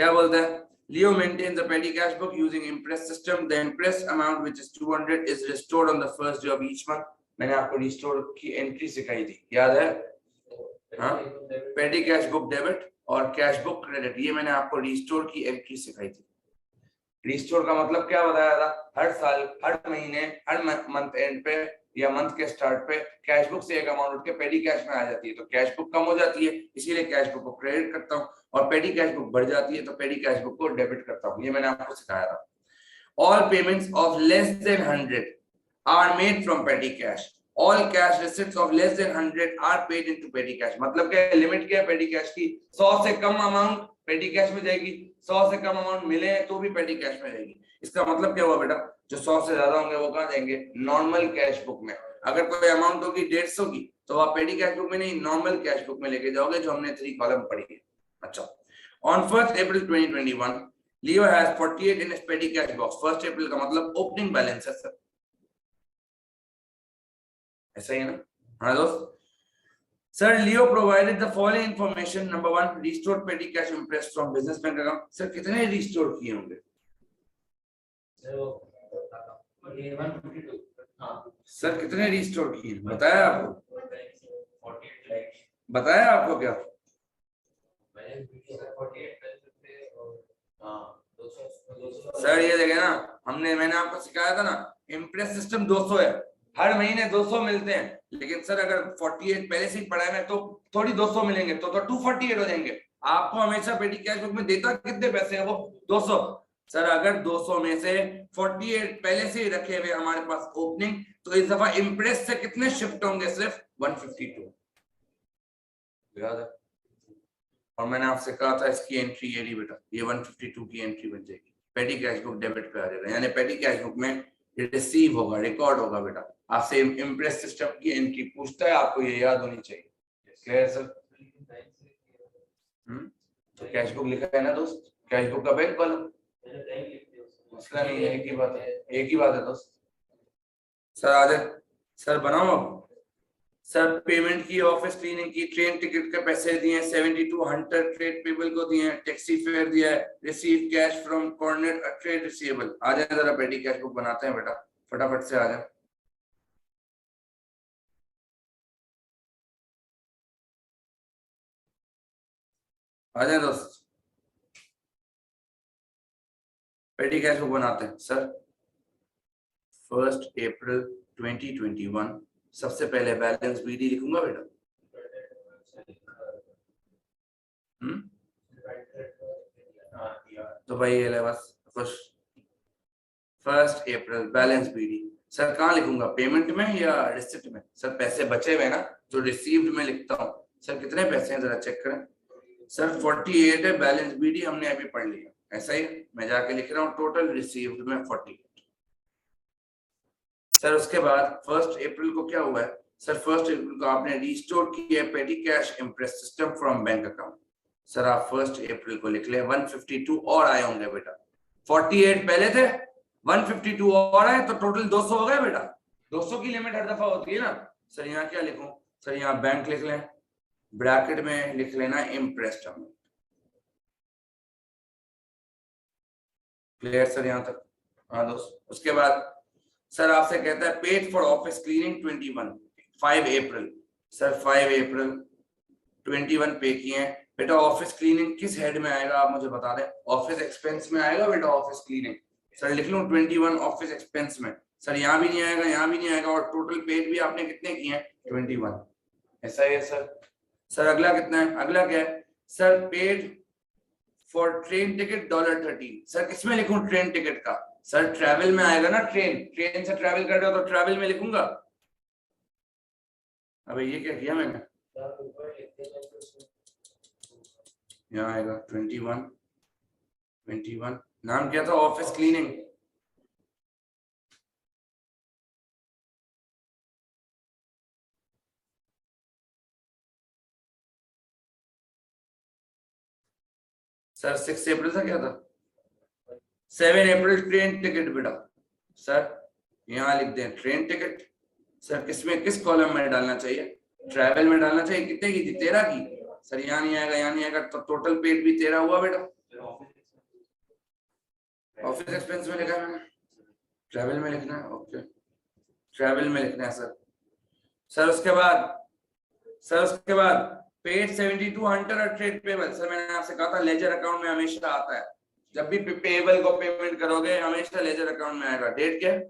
क्या बोलता है, Leo maintains a petty cash book using Impress system. The Impress amount, which is 200, is restored on the first day of each month. मैंने आपको restore की entry सिखाई थी, याद है? हाँ, पेटी कैश बुक डेबिट और कैश बुक क्रेडिट, ये मैंने आपको रिस्टोर की एंट्री सिखाई थी। रिस्टोर का मतलब क्या बताया था, हर साल, हर महीने, हर मंथ एंड पे या मंथ के स्टार्ट पे कैश बुक से एक अमाउंट उठ के पेटी कैश में आ जाती है, तो कैश बुक कम हो जाती है, इसीलिए कैश बुक को क्रेडिट करता हूँ, और पेटी कैश बुक बढ़ जाती है तो पेटी कैश बुक को डेबिट करता हूँ। ये मैंने आपको सिखाया था। All payments of less than 100 are made from petty cash. All cash receipts of less than 100 are paid into petty cash. मतलब क्या, लिमिट क्या है पेटी कैश की, 100 से कम अमाउंट पेटी कैश में जाएगी, 100 से कम अमाउंट मिले तो भी पेटी कैश में जाएगी। इसका मतलब क्या हुआ बेटा, जो 100 से ज्यादा होंगे वो कहाँ जाएंगे, नॉर्मल कैश बुक में। अगर कोई अमाउंट होगी 150 की तो आप पेटी कैश बुक में नहीं, नॉर्मल कैश बुक में लेके जाओगे, जो हमने 3 कॉलम पढ़ी है। अच्छा, on 1 April 2021 Leo has 48 in his पेटी कैश बॉक्स। 1 अप्रैल का मतलब ओपनिंग बैलेंस है सर, ऐसा ही है ना? हाँ दोस्त। Sir, Leo provided the following information. Number 1, restored petty cash impressed from business bank account. Sir, कितने रिस्टोर किए होंगे? सर कितने रिस्टोर किए, बताया आपको? बताया आपको क्या? सर ये देखे ना, मैंने आपको सिखाया था ना, इम्प्रेस सिस्टम 200 है, हर महीने 200 मिलते हैं, लेकिन सर अगर 48 पहले से ही पढ़ा है तो थोड़ी 200 मिलेंगे, तो 248 हो जाएंगे। आपको हमेशा पेटी कैश बुक में देता कितने पैसे है वो, 200। सर अगर 200 में से 48 पहले से ही रखे हुए हमारे पास ओपनिंग, तो इस दफा इम्प्रेस से कितने शिफ्ट होंगे, सिर्फ 152। याद है? और मैंने आपसे कहा था इसकी एंट्री ये रही बेटा, ये 152 की एंट्री बन जाएगी, पेटी कैश बुक डेबिट पे आ जाएगा, यानी पेटी कैश बुक में रिसीव होगा, रिकॉर्ड होगा बेटा। आपसे इम्प्रेस सिस्टम की एंट्री पूछता है, आपको ये याद होनी चाहिए। Clear sir? तो कैश बुक लिखा है ना दोस्त, कैश बुक का बैंक कॉलम, मसला नहीं है, एक ही बात है, एक ही बात है दोस्त। सर आ जाए, सर बनाओ अब। सर पेमेंट की, ऑफिस क्लीनिंग की, ट्रेन टिकट के पैसे दिए, 72 हंटर ट्रेड पेबल को दिए, टैक्सी फेयर दिया है, receive cash from corner trade receivable. आ जाए जरा, पेटी कैश बुक बनाते हैं बेटा, फटाफट से आ जाए। आ जाए दोस्त, पेटी कैश बुक बनाते हैं। सर 1 अप्रैल 2021 सबसे पहले बैलेंस बीडी लिखूंगा बेटा। तो भाई ये बस 1 अप्रैल बैलेंस बीडी। सर कहाँ लिखूंगा, पेमेंट में या रिसिप्ट में? सर पैसे बचे हुए ना, तो रिसीव्ड में लिखता हूँ। सर कितने पैसे हैं जरा चेक करें। सर 48 है, बैलेंस बीडी हमने अभी पढ़ लिया, ऐसा ही मैं जाके लिख रहा हूँ, टोटल रिसीव्ड में 48। सर उसके बाद 1 अप्रैल को क्या हुआ है? सर 1 अप्रैल को आपने रिस्टोर किया पेटी cash impress system from bank account. Sir आप 1 अप्रैल को लिख ले, 152 और आए होंगे बेटा, 48 पहले थे, 152 और आए, तो टोटल 200 हो गए बेटा। 200 की लिमिट हर दफा होती है ना। सर यहाँ क्या लिखूं? सर यहाँ बैंक लिख लें, ब्रैकेट में लिख लेना इम्प्रेस्ड अमाउंट। क्लियर सर यहाँ तक? हाँ दोस्त। उसके बाद सर आपसे कहता है paid for office cleaning 21 5 April. Sir 5 अप्रैल 21 पे किए हैं बेटा। ऑफिस क्लीनिंग किस हेड में आएगा आप मुझे बता दें? ऑफिस एक्सपेंस में आएगा बेटा ऑफिस क्लीनिंग। सर लिख लूं 21 ऑफिस एक्सपेंस में? सर यहाँ भी नहीं आएगा, यहाँ भी नहीं आएगा, और टोटल पेड भी आपने कितने किए हैं? 21। ऐसा ही है सर। सर अगला कितना है? अगला क्या है? Sir paid for train ticket $13। Sir किसमें लिखूं ट्रेन टिकट का? सर ट्रैवल में आएगा ना, ट्रेन से ट्रैवल कर रहे हो तो ट्रैवल में लिखूंगा। अबे ये क्या किया मैंने? यहाँ आएगा 21 नाम क्या था? Office cleaning. सर 6 अप्रैल था, क्या था? 7 अप्रैल ट्रेन टिकट बेटा। सर यहाँ लिख दें ट्रेन टिकट। सर किसमें, किस कॉलम में डालना चाहिए? ट्रैवल में डालना चाहिए। कितने की थी? 13 की। सर यहाँ नहीं आएगा, यहाँ नहीं आएगा, तो टोटल पेड भी 13 हुआ बेटा। ऑफिस एक्सपेंस में लिखा है मैंने, ट्रैवल में लिखना है, ओके ट्रैवल में लिखना है सर। सर उसके बाद पेड 72 हंटर और ट्रेड पेबल। सर मैंने आपसे कहा था लेजर अकाउंट में हमेशा आता है, जब भी पेबल को पेमेंट करोगे हमेशा लेजर अकाउंट में आएगा। डेट क्या है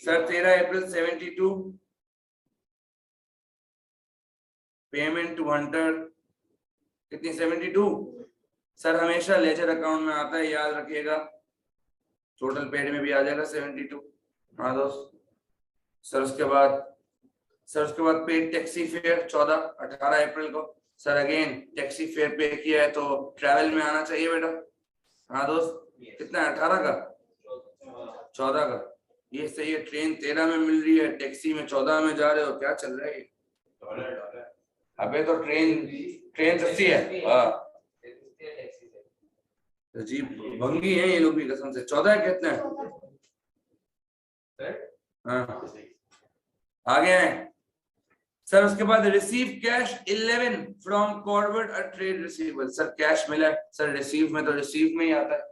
sir? 13 April 72 payment to Hunter कितनी 72 सर हमेशा लेजर अकाउंट में आता है, याद रखिएगा। टोटल पेड में भी आ जाएगा 72। हाँ दोस्त। सर उसके बाद पेड टैक्सी फेयर 18 अप्रैल को। सर अगेन टैक्सी फेयर पे किया है तो ट्रैवल में आना चाहिए बेटा। हाँ दोस्त कितना है 18 का 14 का, ये सही है। ट्रेन 13 में मिल रही है, टैक्सी में 14 में जा रहे हो, क्या चल रहा है ये? डॉलर अबे तो ट्रेन सस्ती है। अजीब भंगी है ये लोग भी कसम से। 14 है कितना है? हाँ आगे आए सर। उसके बाद receive cash 11 from Corbett a trade receivable. Sir cash मिला है सर, रिसीव में तो रिसीव में ही आता है,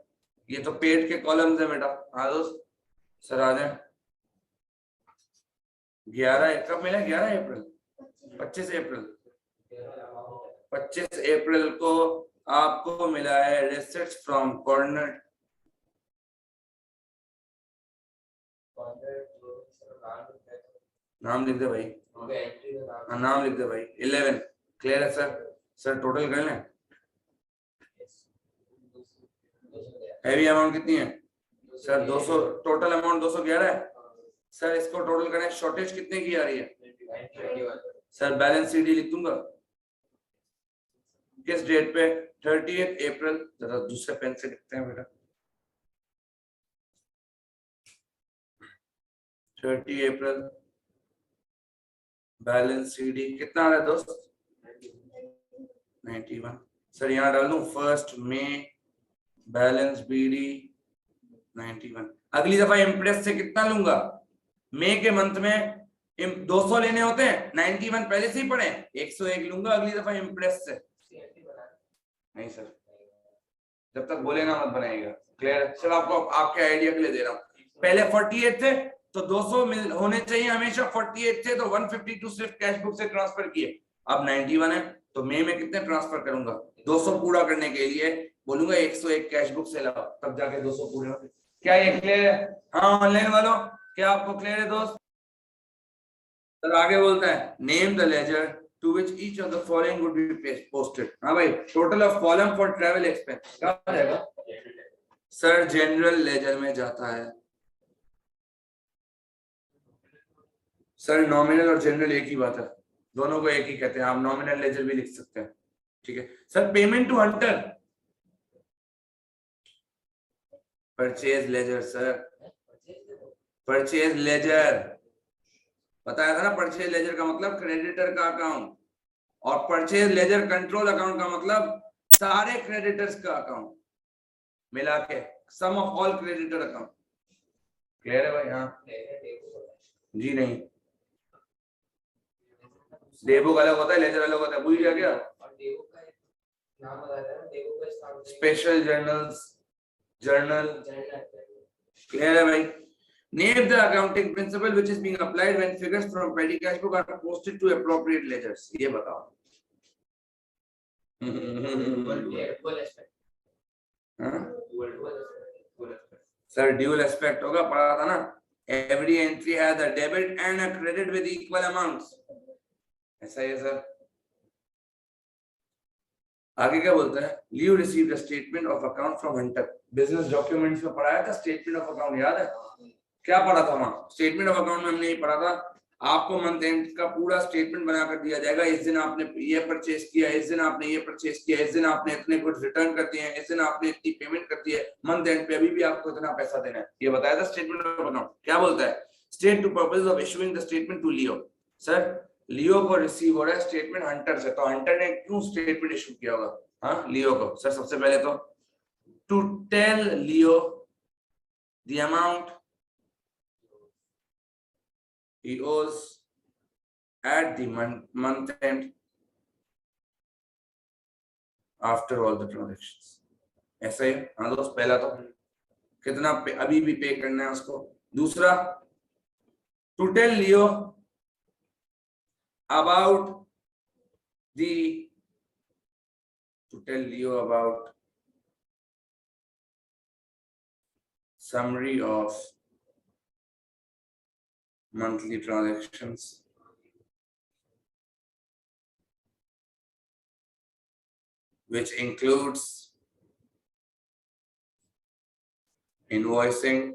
ये तो पेड के कॉलम्स है बेटा। हाँ दोस्त सर आ जाए। 11 कब मिला? 11 अप्रैल 25 अप्रैल 25 अप्रैल को आपको मिला है रिसीट्स फ्रॉम कॉर्नर। नाम लिख दे भाई, नाम लिख दे भाई। 11 क्लियर है सर? सर टोटल कर लें, हैवी अमाउंट कितनी है सर? 200। टोटल अमाउंट 211 है सर। इसको टोटल करें, शॉर्टेज कितने की आ रही है सर? बैलेंस सीडी लिख दूंगा। किस डेट पे? 30 अप्रैल। जरा दूसरे पेन से लिखते हैं बेटा। 30 अप्रैल बैलेंस सीडी कितना आ रहा है दोस्त? 91। सर यहाँ डाल दूं 1 मई बैलेंस बीडी 91। अगली दफा इम्प्रेस से कितना लूंगा? मई के मंथ में 200 लेने होते हैं, 91 पहले से ही पड़े, 101 लूंगा अगली दफा इम्प्रेस से। नहीं सर, जब तक बोले ना मत बनाइएगा। क्लियर? चलो आपको आपके आइडिया के लिए दे रहा हूँ। पहले 48 थे तो 200 होने चाहिए हमेशा। 48 थे तो 152 सिर्फ कैश बुक से ट्रांसफर किए। अब 91 है तो मई में कितने ट्रांसफर करूंगा? 200 पूरा करने के लिए बोलूंगा 101 कैश बुक से लाओ, तब जाके 200 पूरे होंगे। क्या ये क्लियर है? हाँ ऑनलाइन वालों क्या आपको क्लियर है दोस्त? सर आगे बोलता है name the ledger to which each of the following would be posted। हाँ भाई, total of column for travel expense क्या आ जाएगा सर? जनरल लेजर में जाता है सर। नॉमिनल और जनरल एक ही बात है, दोनों को एक ही कहते हैं। आप नॉमिनल लेजर भी लिख सकते हैं, ठीक है sir. Payment to Hunter purchase ledger sir, purchase ledger बताया था ना। परचेज लेजर का मतलब क्रेडिटर का अकाउंट, और परचेज लेजर कंट्रोल अकाउंट का मतलब सारे क्रेडिटर्स का अकाउंट मिला के, sum of all creditor account. Clear है भाई? हाँ जी नहीं, डेबुक अलग होता है, लेजर अलग होता है। भूल गया क्या? Special journal. क्लियर है भाई? Name the accounting principle which is being applied when figures from petty cash book are posted to appropriate ledgers। ये बताओ। सर ड्यूल एस्पेक्ट होगा, पढ़ा था ना। Every entry has a debit and a credit with equal amounts। ऐसा ही है sir. आगे क्या बोलता है? Leo received a statement of account from Hunter। Business documents में पढ़ाया था स्टेटमेंट ऑफ अकाउंट, याद है? क्या पढ़ा था वहां? स्टेटमेंट ऑफ अकाउंट में हमने ये पढ़ा था, आपको मंथ एंड का पूरा स्टेटमेंट बनाकर दिया जाएगा। इस दिन आपने ये परचेज किया, इस दिन आपने ये परचेज किया, इस दिन आपने इतने गुड्स रिटर्न कर दिए हैं, इस दिन आपने इतनी पेमेंट कर दी है, मंथ एंड पे अभी भी आपको इतना पैसा देना है। ये बताया था स्टेटमेंट ऑफ अकाउंट। क्या बोलता है? State two purpose of issuing the statement to Leo. Sir Leo को रिसीव हो रहा है स्टेटमेंट हंटर से, तो हंटर ने क्यों स्टेटमेंट इशू किया होगा? हाँ लियो को। सर सबसे पहले तो to tell Leo the amount he owes at the month end after all the transactions। ऐसा ही। हाँ दोस्त, पहला तो कितना अभी भी पे करना है उसको। दूसरा, to tell Leo about the to tell you about summary of monthly transactions which includes invoicing,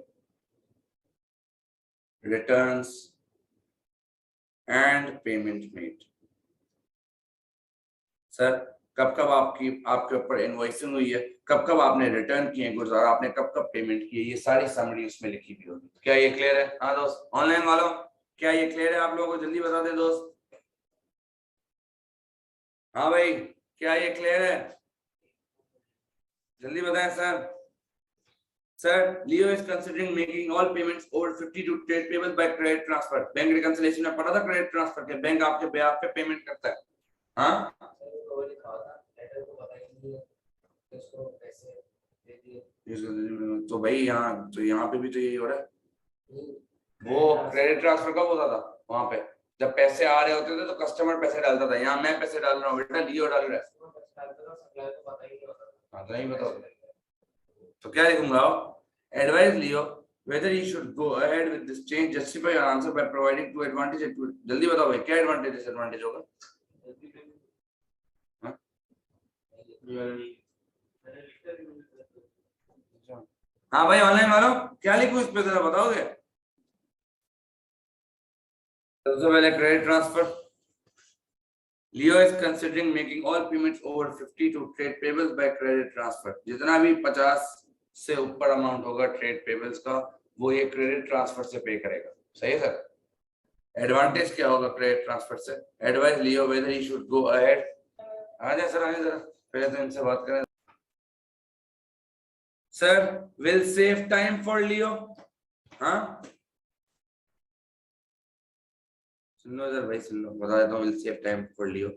returns and payment made। Sir कब कब आपके ऊपर इनवॉइसिंग हुई है, कब कब आपने रिटर्न किए गुड्स और आपने कब कब पेमेंट की है, ये सारी समरी उसमें लिखी हुई होगी। क्या ये क्लियर है? हाँ दोस्त, ऑनलाइन वालों क्या ये क्लियर है? आप लोगों को जल्दी बता दे दोस्त। हाँ भाई, क्या ये क्लियर है? जल्दी बताएं sir. Sir, Leo is considering making all payments over 50 to trade payables by credit transfer। Bank reconciliation में पढ़ा था क्रेडिट ट्रांसफर के, बैंक आपके बेहाफ पे पेमेंट करता है। हाँ तो भाई यहाँ पे भी तो यही हो रहा है। वो क्रेडिट ट्रांसफर कब होता था? वहां पे जब पैसे आ रहे होते थे तो कस्टमर पैसे डालता था। यहाँ मैं पैसे डाल रहा हूँ बेटा, लियो डाल रहा है। हाँ तो नहीं बताओ तो क्या लिखूंगा? Advise Leo whether he should go ahead with this change, justify your answer by providing two advantages। जल्दी बताओ भाई, क्या एडवांटेज डिसएडवांटेज होगा? हाँ भाई, ऑनलाइन वालों क्या लिखूं इस पे, जरा बताओगे? सबसे पहले credit transfer. Leo is considering making all payments over 50 to trade payables by credit transfer। जितना भी 50 से ऊपर अमाउंट होगा ट्रेड पेबल्स का, वो ये क्रेडिट ट्रांसफर से पे करेगा। सही है सर? एडवांटेज क्या होगा क्रेडिट ट्रांसफर से? Advice Leo whether he should go ahead. आ जाए सर, आइए जरा, पहले तो इनसे बात करें। Sir, will save time for Leo. हाँ सुन लो सर भाई, सुन लो, बता देता हूँ। Will save time for Leo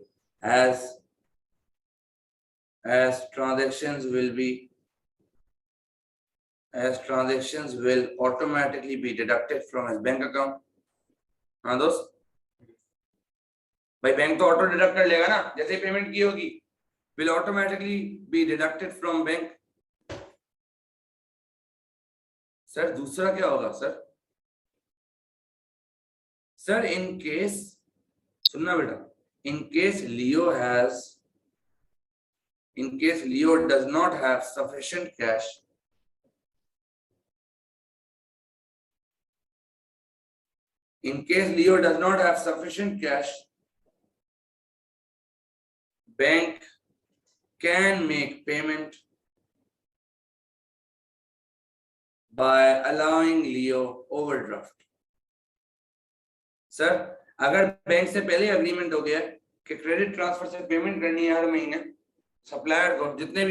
as transactions will automatically be deducted from his bank account। हाँ दोस्त, भाई बैंक तो ऑटो डिडक्ट कर लेगा ना, जैसे ही पेमेंट की होगी। will automatically be deducted from bank। Sir दूसरा क्या होगा सर? सर इन केस, सुनना बेटा, in case Leo does not have sufficient cash, bank can make payment by allowing Leo overdraft। Sir अगर बैंक से पहले अग्रीमेंट हो गया कि क्रेडिट ट्रांसफर से पेमेंट करनी है हर महीने सप्लायर को, जितने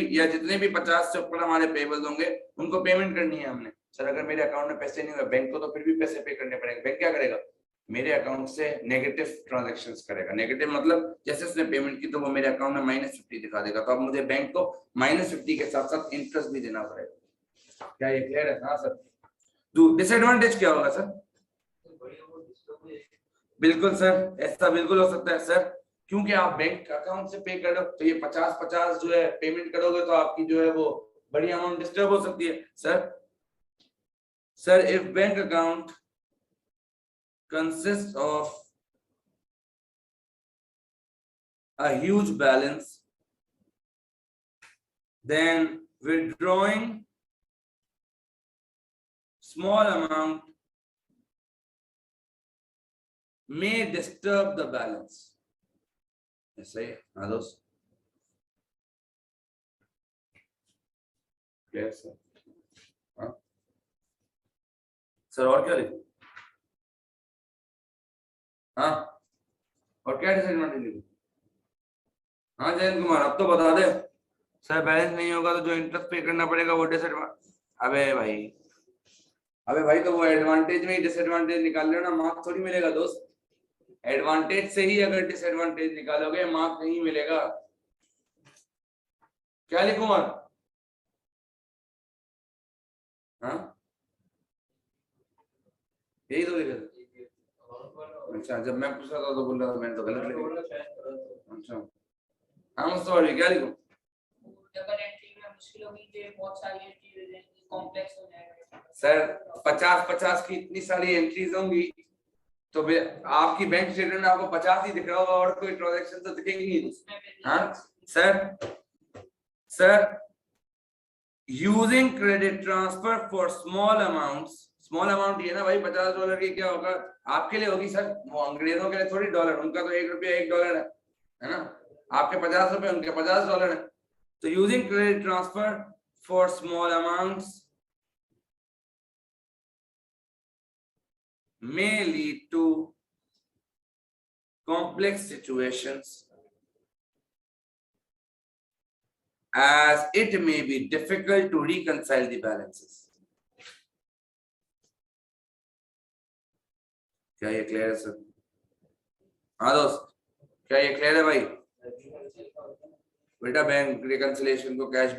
भी 50 से ऊपर हमारे पेबल्स होंगे उनको पेमेंट करनी है हमने। सर अगर मेरे अकाउंट में पैसे नहीं हुए, बैंक को तो फिर भी पैसे पे करने पड़ेंगे। बैंक क्या करेगा? मेरे अकाउंट से नेगेटिव ट्रांजैक्शंस करेगा। नेगेटिव मतलब जैसे उसने पेमेंट की तो वो मेरे अकाउंट में -50 दिखा देगा, तो अब मुझे बैंक को -50 के साथ साथ इंटरेस्ट भी देना पड़ेगा। क्या ये क्लियर है? हाँ सर। डिसएडवांटेज क्या होगा सर? बिल्कुल सर, ऐसा बिल्कुल हो सकता है सर, क्योंकि आप बैंक अकाउंट से पे कर रहे हो तो ये 50-50 जो है पेमेंट करोगे तो आपकी जो है वो बड़ी अमाउंट डिस्टर्ब हो सकती है। Sir if bank account consists of a huge balance, then withdrawing small amount may disturb the balance। ऐसा ही हाँ दोस्त, हाँ सर और क्या लिखूं? हाँ और क्या डिसएडवांटेज लिखूं? हाँ जयंत कुमार, अब तो बता दे। सर बैलेंस नहीं होगा तो जो इंटरेस्ट पे करना पड़ेगा वो डिसएडवांटेज। अबे भाई तो वो एडवांटेज में ही डिसएडवांटेज निकाल रहे हो ना, मार्क्स थोड़ी मिलेगा दोस्त। एडवांटेज से ही अगर डिसएडवांटेज निकालोगे मार्क्स नहीं मिलेगा। क्या लिखूं? यही तो लिखा था। अच्छा, जब मैं पूछ रहा था तो बोल रहा था मैंने तो गलत लिखा। अच्छा, हाँ सॉरी, क्या लिखूं? डबल एंट्री में मुश्किल होगी कि बहुत सारी एंट्री कॉम्प्लेक्स हो जाएगा सर। 50-50 की इतनी सारी एंट्रीज होंगी तो आपकी बैंक स्टेटमेंट में आपको 50 ही दिख रहा होगा और कोई ट्रांजैक्शन तो दिखेगी नहीं। हाँ sir, using credit transfer for small amounts, small amount ये ना भाई $50 की क्या होगा आपके लिए होगी सर, वो अंग्रेजों के लिए थोड़ी डॉलर, उनका तो ₹1 $1 है ना, आपके $50 उनके $50 है। तो using credit transfer for small amounts may lead to complex situations as it may be difficult to reconcile the balances. क्या ये क्लियर है सर? हाँ दोस्त, क्या ये क्लियर है भाई? बेटा बैंक रिकंसिलिएशन को कैश